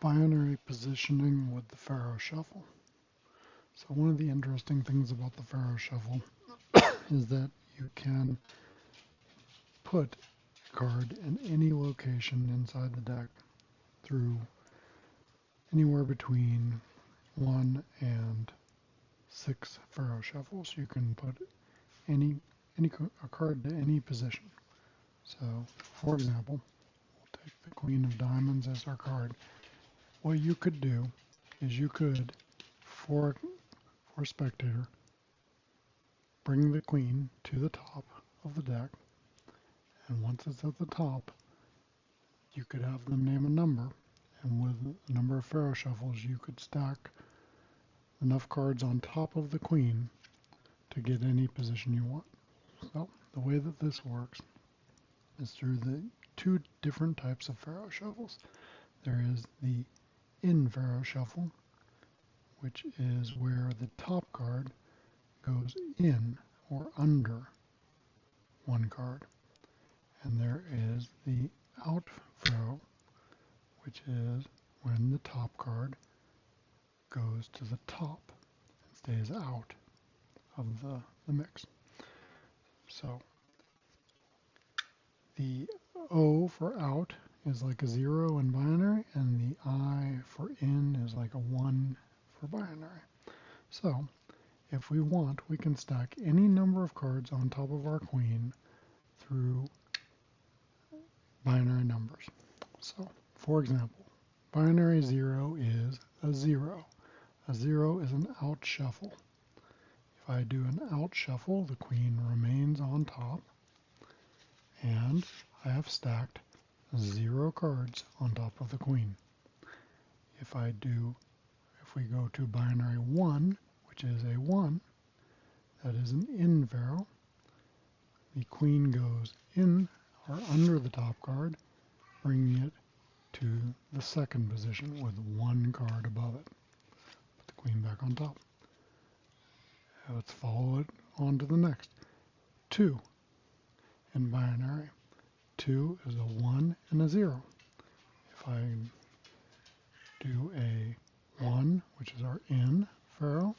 Binary positioning with the faro shuffle. So one of the interesting things about the faro shuffle is that you can put a card in any location inside the deck through anywhere between 1 and 6 faro shuffles. You can put a card to any position. So, for example, we'll take the Queen of Diamonds as our card. What you could do is you could, for a spectator, bring the Queen to the top of the deck, and once it's at the top, you could have them name a number, and with a number of faro shuffles, you could stack enough cards on top of the Queen to get any position you want. So, the way that this works is through the two different types of faro shuffles. There is the in-faro shuffle, which is where the top card goes in or under one card. And there is the out-faro, which is when the top card goes to the top and stays out of the mix. So the O for out is like a 0 in binary, and the I for in is like a 1 for binary. So if we want, we can stack any number of cards on top of our Queen through binary numbers. So, for example, binary 0 is a 0. A 0 is an out shuffle. If I do an out shuffle, the Queen remains on top, and I have stacked 0 cards on top of the Queen. If we go to binary 1, which is a 1, that is an in faro. The Queen goes in or under the top card, bringing it to the second position with 1 card above it. Put the Queen back on top. Let's follow it on to the next. 2 in binary. 2 is a 1 and a 0. If I do a 1, which is our in faro,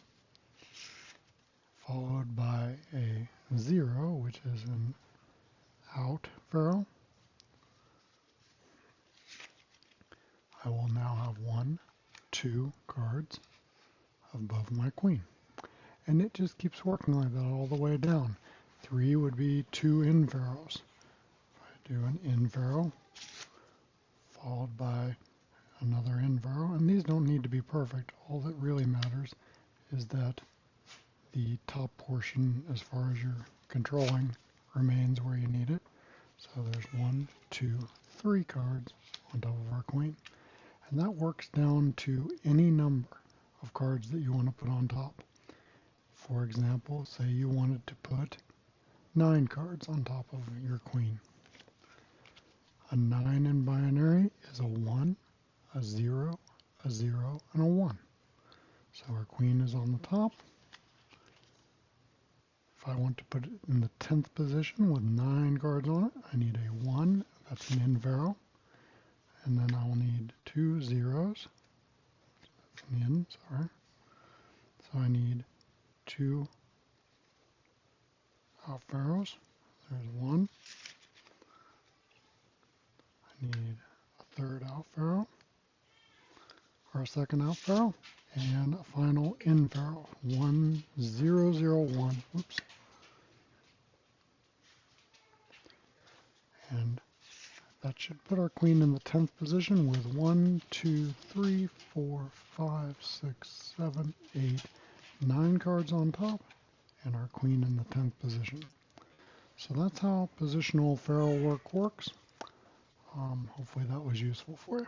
followed by a 0, which is an out faro, I will now have 1, 2 cards above my Queen. And it just keeps working like that all the way down. 3 would be 2 in faros. If I do an in faro, followed by another in faro, and these don't need to be perfect. All that really matters is that the top portion, as far as you're controlling, remains where you need it. So there's 1, 2, 3 cards on top of our Queen. And that works down to any number of cards that you want to put on top. For example, say you wanted to put 9 cards on top of your Queen. A 9 in binary is a 1, a 0, a 0, and a 1. So our Queen is on the top. If I want to put it in the 10th position with 9 cards on it, I need a 1, that's an in faro. And then I'll need 2 zeros. That's an in, sorry. So I need 2 out faros. There's 1. I need a third out faro, or a second out faro, and a final in faro. 1, 0, 0, 1. Whoops. And that should put our Queen in the 10th position with 1, 2, 3, 4, 5, 6, 7, 8, 9 cards on top, and our Queen in the 10th position. So that's how positional faro work works. Hopefully that was useful for you.